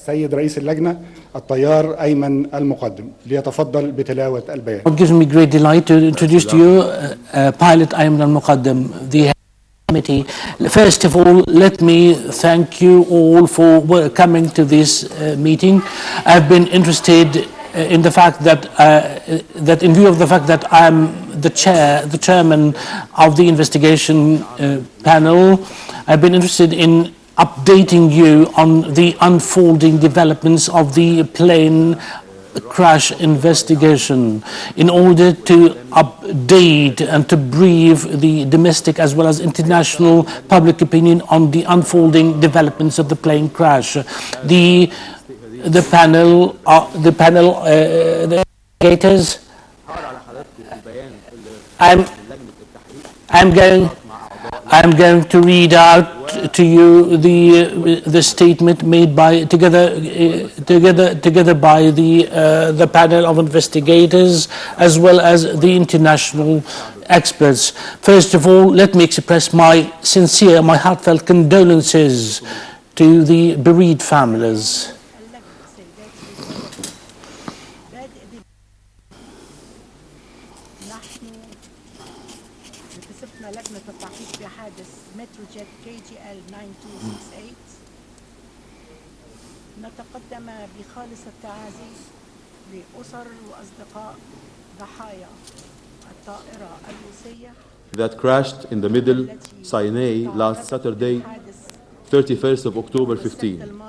السيد رئيس اللجنة الطيار أيمن المقدم ليتفضل بتلاوة البيان. It gives me great delight to introduce to you Pilot Ayman al-Muqaddam, the committee. First of all, let me thank you all for coming to this meeting. I've been interested in the fact that in view of the fact that I'm the chairman of the investigation panel, I've been interested in updating you on the unfolding developments of the plane crash investigation in order to update and to brief the domestic as well as international public opinion on the unfolding developments of the plane crash. The panel, the investigators, I'm going to read out to you the statement made by together by the panel of investigators as well as the international experts. First of all, let me express my heartfelt condolences to the bereaved families. لجنة التحقيق في حادث متروجيت KGL 9268 نتقدم بخالص التعازي لأسر وأصدقاء ضحايا الطائرة الروسية that crashed in the Middle Sinai last Saturday, 31st of October 15.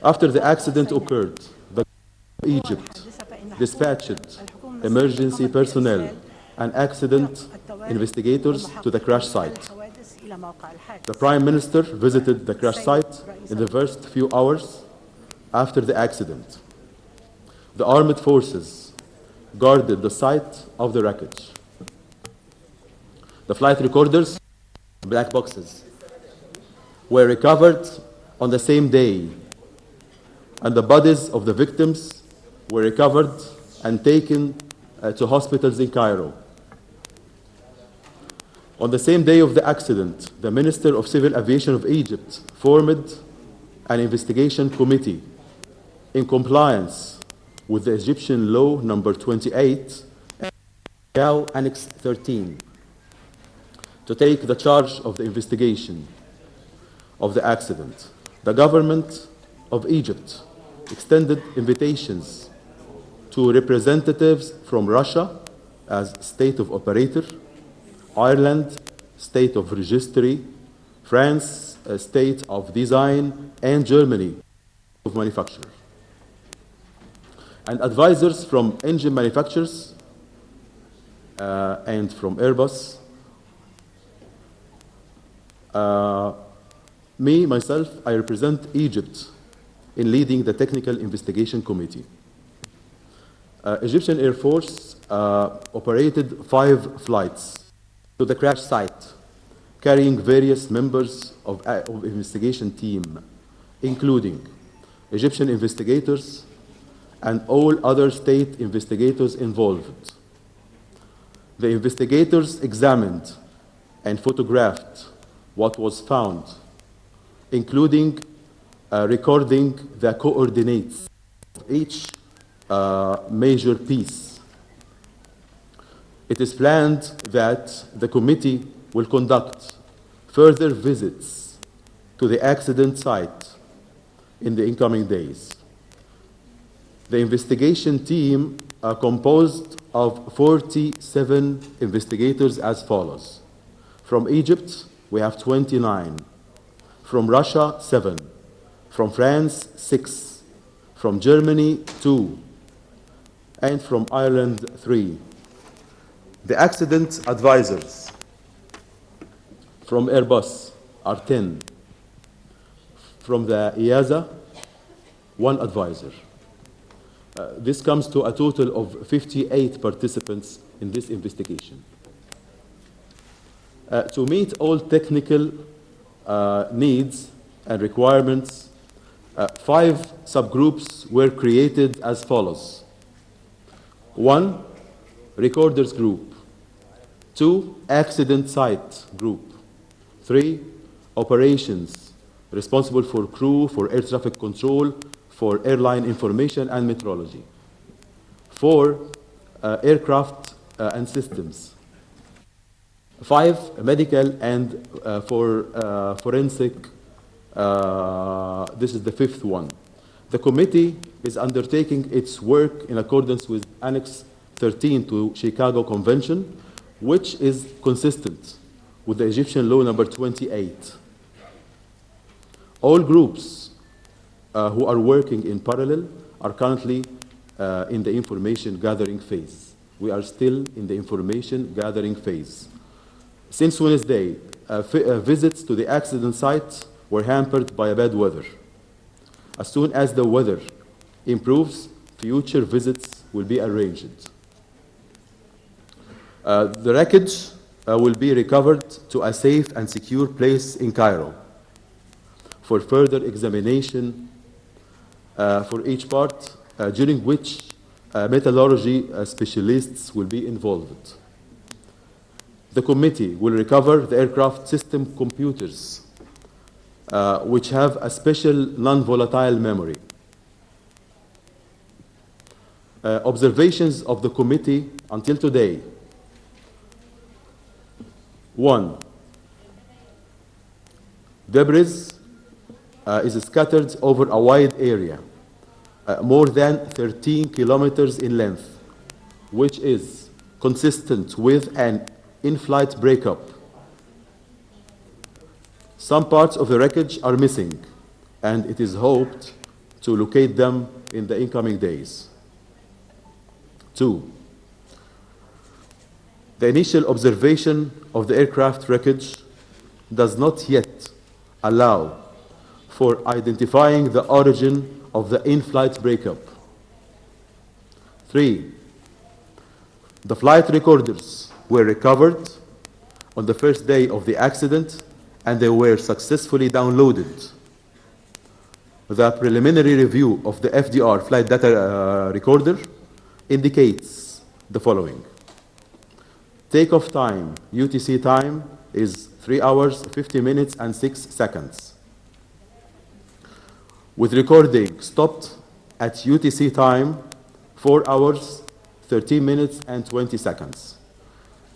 After the accident occurred, the government of Egypt dispatched emergency personnel and accident investigators to the crash site. The Prime Minister visited the crash site in the first few hours after the accident. The armed forces guarded the site of the wreckage. The flight recorders, black boxes, were recovered on the same day, and the bodies of the victims were recovered and taken to hospitals in Cairo. On the same day of the accident, the Minister of Civil Aviation of Egypt formed an investigation committee in compliance with the Egyptian law number 28, Annex 13, to take the charge of the investigation of the accident. The government of Egypt extended invitations to representatives from Russia as state of operator, Ireland, state of registry, France, state of design, and Germany, of manufacture. And advisors from engine manufacturers and from Airbus. Myself, I represent Egypt in leading the Technical Investigation Committee. Egyptian Air Force operated 5 flights to the crash site, carrying various members of investigation team, including Egyptian investigators and all other state investigators involved. The investigators examined and photographed what was found, including recording the coordinates of each major piece. It is planned that the committee will conduct further visits to the accident site in the incoming days. The investigation team are composed of 47 investigators as follows. From Egypt, we have 29. From Russia, 7. From France, 6. From Germany, 2. And from Ireland, 3. The accident advisors from Airbus are 10. From the EASA, 1 advisor. This comes to a total of 58 participants in this investigation. To meet all technical needs and requirements, 5 subgroups were created as follows. 1, recorders group. 2, accident site group. 3, operations, responsible for crew, for air traffic control, for airline information and metrology. 4, aircraft and systems. 5, medical and for forensic. This is the 5th one. The committee is undertaking its work in accordance with Annex 13 to Chicago Convention, which is consistent with the Egyptian law number 28. All groups who are working in parallel are currently in the information gathering phase. We are still in the information gathering phase. Since Wednesday, visits to the accident site were hampered by bad weather. As soon as the weather improves, future visits will be arranged. The wreckage will be recovered to a safe and secure place in Cairo for further examination for each part, during which metallurgy specialists will be involved. The committee will recover the aircraft system computers, which have a special non-volatile memory. Observations of the committee until today. 1, debris is scattered over a wide area, more than 13 kilometers in length, which is consistent with an in-flight breakup. Some parts of the wreckage are missing, and it is hoped to locate them in the incoming days. 2, the initial observation of the aircraft wreckage does not yet allow for identifying the origin of the in-flight breakup. 3, the flight recorders were recovered on the first day of the accident, and they were successfully downloaded. The preliminary review of the FDR flight data recorder indicates the following. Takeoff time, UTC time, is 3 hours, 50 minutes, and 6 seconds. With recording stopped at UTC time, 4 hours, 13 minutes, and 20 seconds.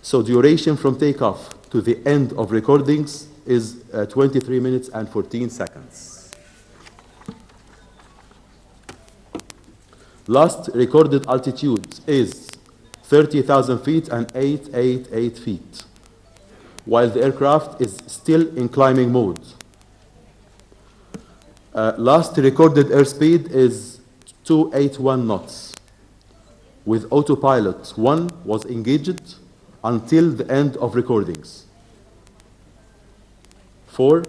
So duration from takeoff to the end of recordings is 23 minutes and 14 seconds. Last recorded altitude is 30,000 feet and 888 feet, while the aircraft is still in climbing mode. Last recorded airspeed is 281 knots, with autopilot 1 was engaged until the end of recordings. 4,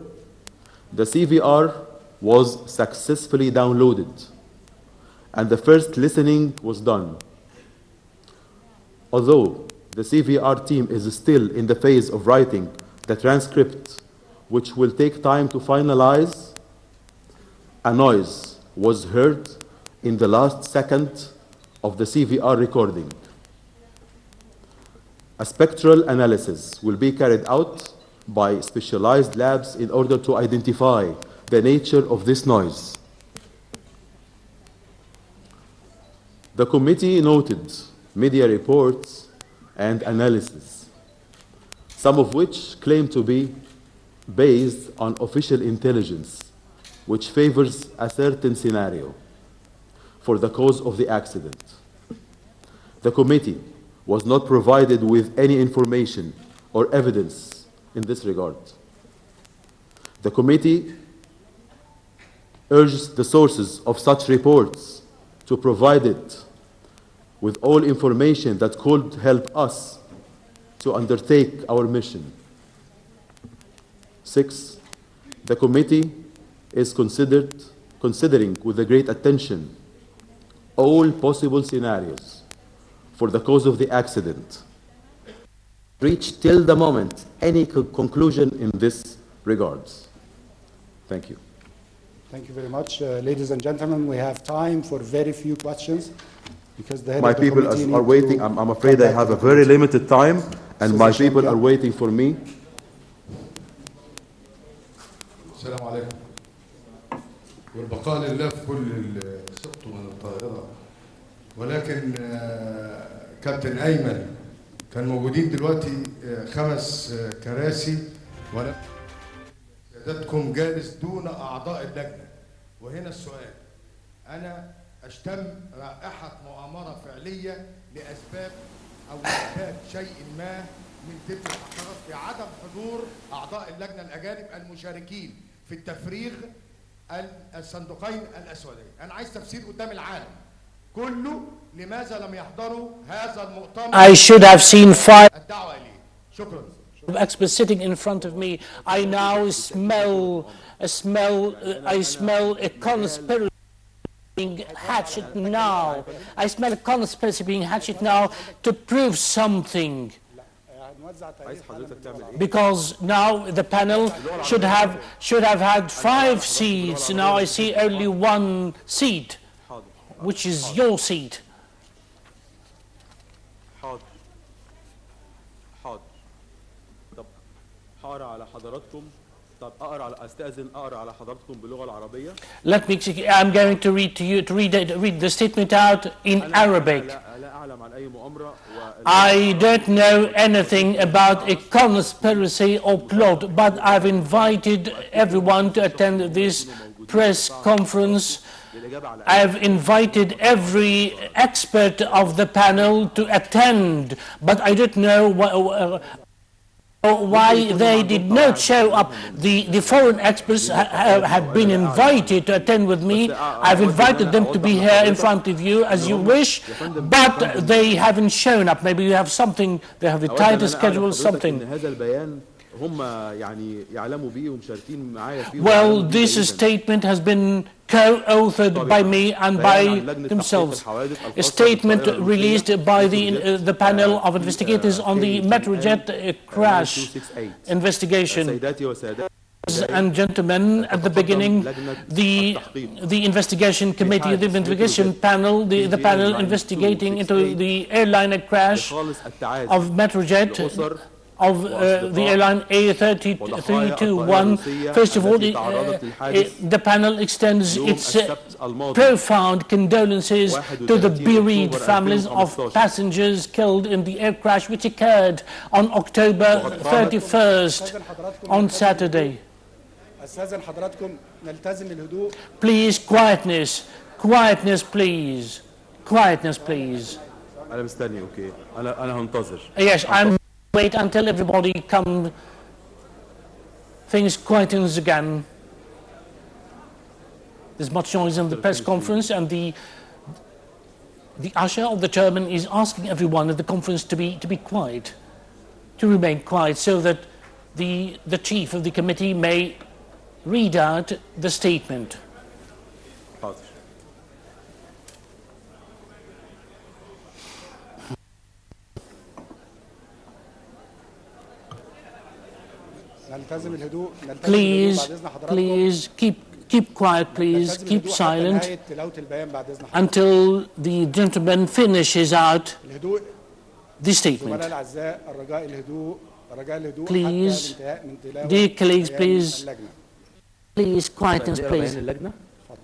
the CVR was successfully downloaded, and the first listening was done. Although the CVR team is still in the phase of writing the transcript, which will take time to finalize, a noise was heard in the last second of the CVR recording. A spectral analysis will be carried out by specialized labs in order to identify the nature of this noise. The committee noted media reports and analysis, some of which claim to be based on official intelligence, which favors a certain scenario for the cause of the accident. The committee was not provided with any information or evidence in this regard. The committee urges the sources of such reports to provide it with all information that could help us to undertake our mission. 6, the committee is considering with a great attention all possible scenarios for the cause of the accident, reach till the moment any conclusion in this regards. Thank you. Thank you very much. Ladies and gentlemen, we have time for very few questions because the head My of the people committee are need waiting. to I'm afraid come I back have to a the very committee. limited time, and my people are waiting for me. السلام عليكم. والبقاء لله في كل سقط من الطائرة. ولكن كابتن أيمن كان موجودين دلوقتي 5 كراسي ولا سيادتكم جالس دون أعضاء اللجنة. وهنا السؤال، أنا أشتم رائحة مؤامرة فعلية لأسباب أو إثبات شيء ما من تلك الحشرات بعدم حضور أعضاء اللجنة الأجانب المشاركين في التفريغ الصندوقين الأسودين. أنا عايز تفسير قدام العالم كله لماذا لم يحضروا هذا المؤتمر. I should have seen 5 الدعوة إليه. شكرا. experts sitting in front of me. I now smell a conspiracy being hatched now. I smell a conspiracy being hatched now to prove something. Because now the panel should have had 5 seats. Now I see only 1 seat, which is your seat. Let me. I'm going to read the statement out in Arabic. I don't know anything about a conspiracy or plot, but I've invited everyone to attend this press conference. I've invited every expert of the panel to attend, but I don't know why they did not show up. The foreign experts have been invited to attend with me. I've invited them to be here in front of you as you wish, but they haven't shown up. Maybe you have something, they have a tighter schedule, something. Well, this statement has been co-authored by me and by themselves. A statement released by the panel of investigators on the Metrojet crash investigation. Ladies and gentlemen, at the beginning, the investigation committee, the investigation panel, the panel investigating into the airliner crash of Metrojet, of the airline A321. First of all, the panel extends its profound condolences to the bereaved families of passengers killed in the air crash which occurred on October 31st, on Saturday. Please, quietness, please. Quietness, please. Yes, I'm wait until everybody comes, things quietens again. There's much noise in the press conference, and the usher of the chairman is asking everyone at the conference to be quiet, to remain quiet, so that the chief of the committee may read out the statement. Please keep quiet, please keep silent until the gentleman finishes out the statement. Please, dear colleagues, please quietness,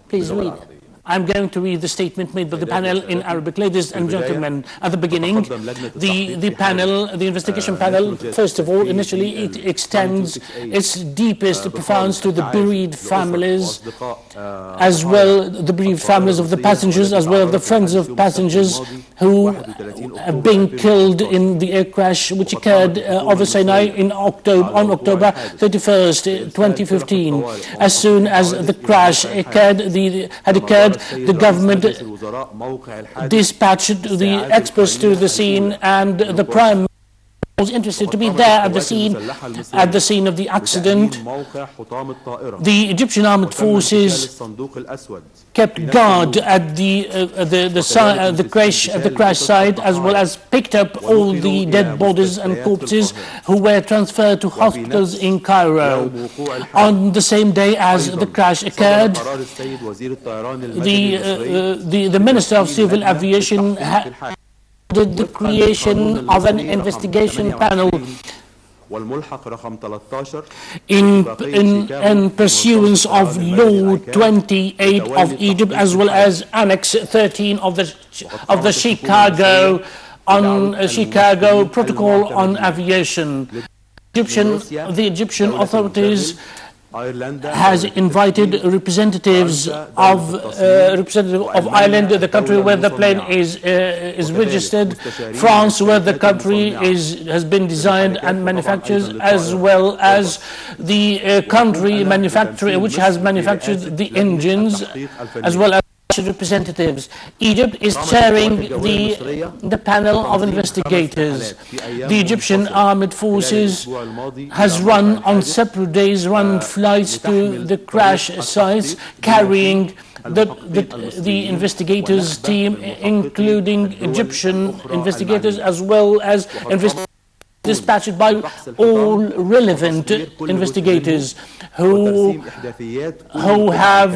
please read. I'm going to read the statement made by the panel in Arabic. Ladies and gentlemen, at the beginning, the panel, the investigation panel, first of all, initially it extends its deepest profounds to the bereaved families, as well the bereaved families of the passengers, as well as the friends of passengers who have been killed in the air crash which occurred over Sinai on October 31st, 2015. As soon as the crash had occurred, the government dispatched the experts to the scene, and the Prime was interested to be there at the scene of the accident. The Egyptian armed forces kept guard at the crash site, as well as picked up all the dead bodies and corpses who were transferred to hospitals in Cairo. On the same day as the crash occurred, the Minister of Civil Aviation did the creation of an investigation panel in pursuance of Law 28 of Egypt, as well as Annex 13 of the Chicago Protocol on Aviation. The Egyptian authorities has invited representatives of Ireland, the country where the plane is registered, France, where the country has been designed and manufactured, as well as the country manufacturer which has manufactured the engines, as well as representatives. Egypt is chairing the panel of investigators. The Egyptian armed forces has run on separate days flights to the crash sites, carrying the investigators team, including Egyptian investigators, as well as dispatched by all relevant investigators who have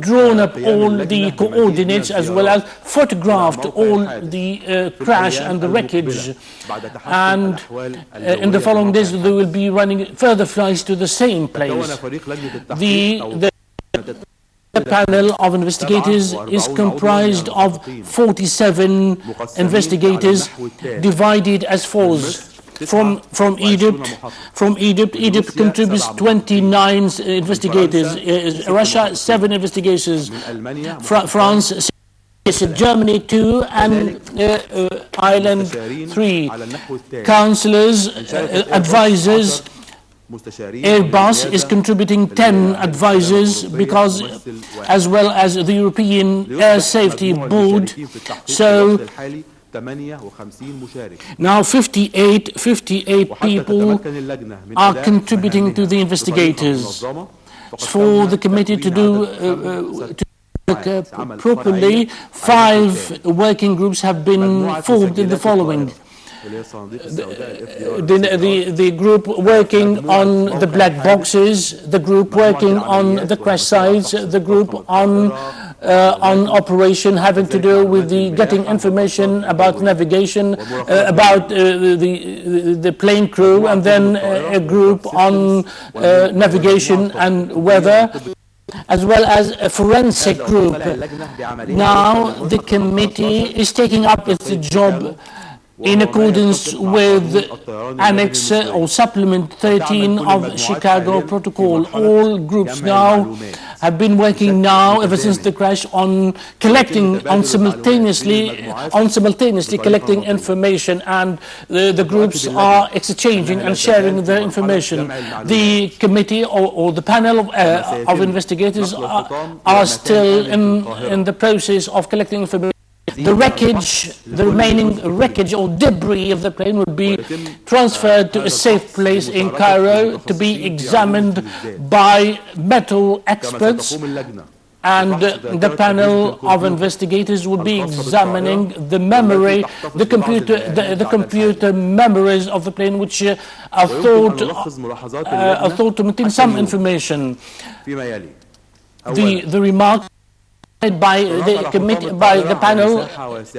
drawn up all the coordinates, as well as photographed all the crash and the wreckage. And in the following days they will be running further flights to the same place. The panel of investigators is comprised of 47 investigators, divided as follows. From Egypt, Egypt contributes 29 investigators. Russia, 7 investigators. France, 6, Germany 2, and Ireland 3. Counselors, advisors. Airbus is contributing 10 advisors, because, as well as the European Air Safety Board. So now 58 people are contributing to the investigators. For the committee to do properly, 5 working groups have been formed in the following. The group working on the black boxes, the group working on the crash sites, the group on operation having to do with the getting information about navigation, about the plane crew, and then a group on navigation and weather, as well as a forensic group. Now the committee is taking up its job in accordance with Annex or Supplement 13 of Chicago Protocol. All groups now have been working ever since the crash on simultaneously collecting information, and the groups are exchanging and sharing their information. The committee or the panel of investigators are still in the process of collecting information. The remaining wreckage or debris of the plane would be transferred to a safe place in Cairo to be examined by metal experts, and the panel of investigators would be examining the computer memories of the plane, which are thought to contain some information. The remark by the committee, by the panel,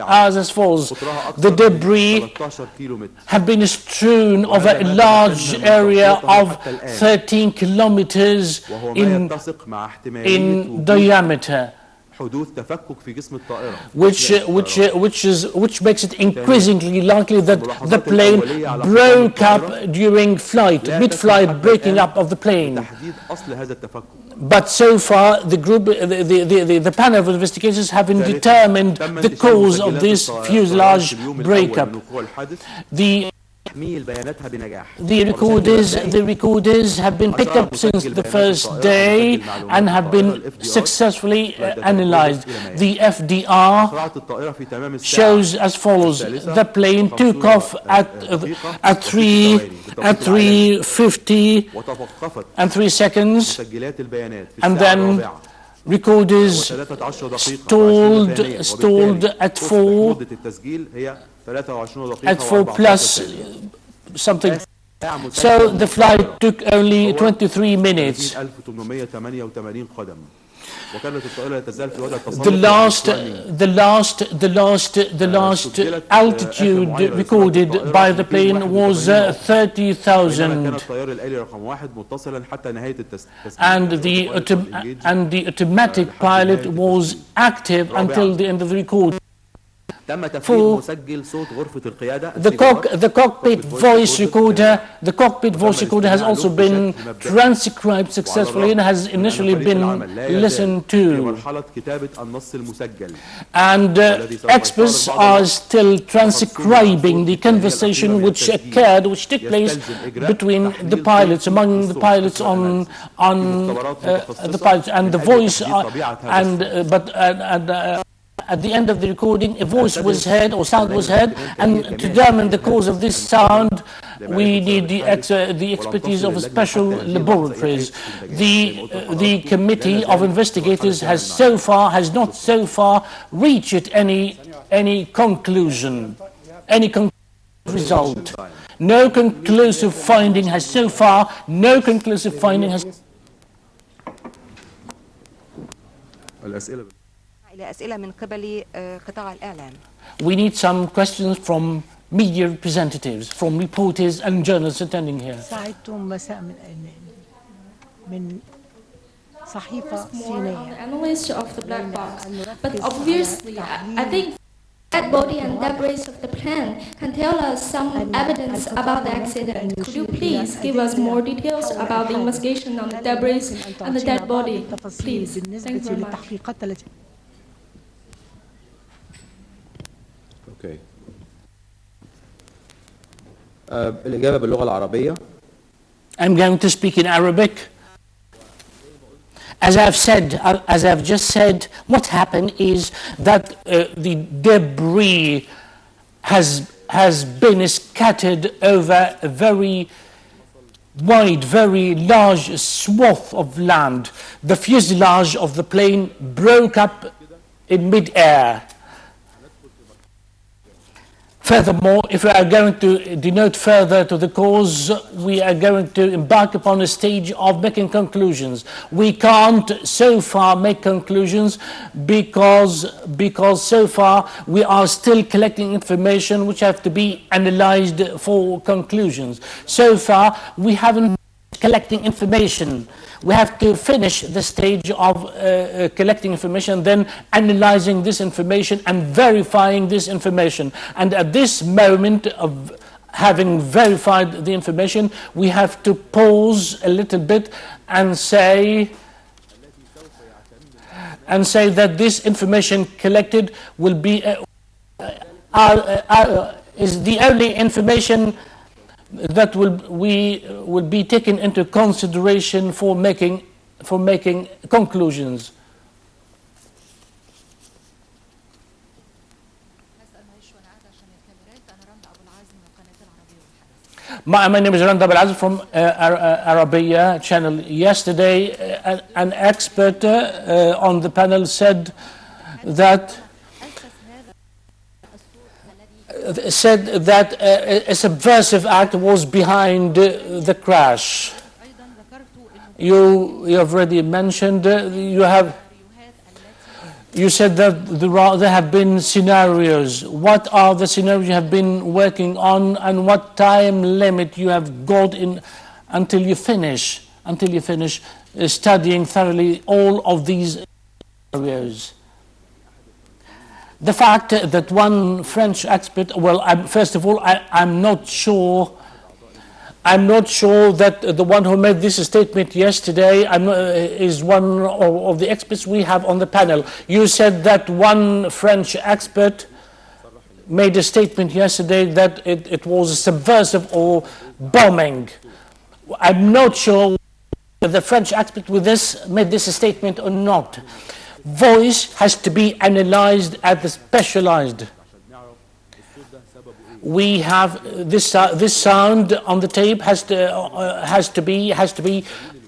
as follows: the debris have been strewn over a large area of 13 kilometers in diameter, which makes it increasingly likely that the plane broke up during flight, mid-flight breaking up of the plane. But so far, the panel of investigators haven't determined the cause of this fuselage breakup. The تحميل بياناتها بنجاح. The recorders have been picked up since the first day and have been successfully analyzed. The FDR shows as follows: the plane took off at 3:50 and 3 seconds, and then recorders stalled at 4 plus something. So the flight took only 23 minutes. The last altitude recorded by the plane was 30,000, and the automatic pilot was active until the end of the record. The cockpit voice recorder has also been transcribed successfully and has initially been listened to. And experts are still transcribing the conversation which took place between the pilots, among the pilots on the pilots, and the voice, at the end of the recording, a voice was heard, or sound was heard, and to determine the cause of this sound, we need the expertise of special laboratories. The committee of investigators has not so far reached any conclusion, any result. No conclusive finding has so far. No conclusive finding has. We need some questions from media representatives, from reporters and journalists attending here. Analyst of the black box, but obviously, I think that body and debris of the plane can tell us some evidence about the accident. Could you please give us more details about the investigation on the debris and the dead body, please? Thank you very much. Okay. الإجابة باللغة العربية. I'm going to speak in Arabic. As I've just said, what happened is that the debris has been scattered over a very wide, very large swath of land. The fuselage of the plane broke up in mid-air. Furthermore, if we are going to denote further to the cause, we are going to embark upon a stage of making conclusions. We can't so far make conclusions because so far we are still collecting information which have to be analyzed for conclusions. So far we haven't collecting information. We have to finish the stage of collecting information, then analyzing this information and verifying this information. And at this moment of having verified the information, we have to pause a little bit and say that this information collected will be is the only information that will be taken into consideration for making conclusions. My name is Randa Abul from Arabiya channel. Yesterday, an expert on the panel said that a subversive act was behind the crash. You have already mentioned, you said that there have been scenarios. What are the scenarios you have been working on, and what time limit you have got in until you finish studying thoroughly all of these scenarios? The fact that one French expert, first of all, I'm not sure that the one who made this statement yesterday is one of the experts we have on the panel. You said that one French expert made a statement yesterday that it was a subversive or bombing. I'm not sure if the French expert with this made this a statement or not. Voice has to be analyzed at the specialized. We have this sound on the tape has to be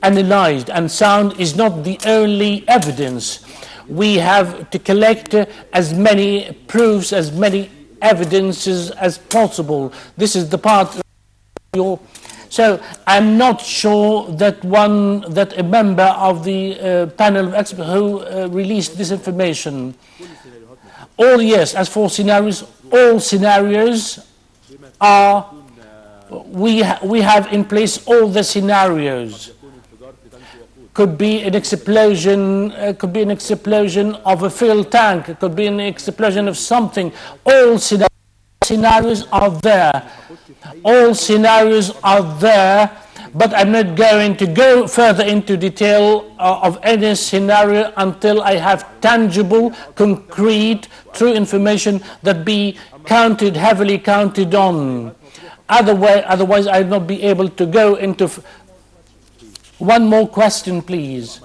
analyzed, and sound is not the only evidence. We have to collect as many proofs, as many evidences as possible. This is the part of your. So I'm not sure that a member of the panel of experts who released this information. Yes, as for scenarios, all scenarios are, we have in place all the scenarios. Could be an explosion, of a fuel tank, it could be an explosion of something. All scenarios are there. All scenarios are there, but I'm not going to go further into detail of any scenario until I have tangible, concrete, true information that be heavily counted on. Otherwise, I'll not be able to go into. One more question, please.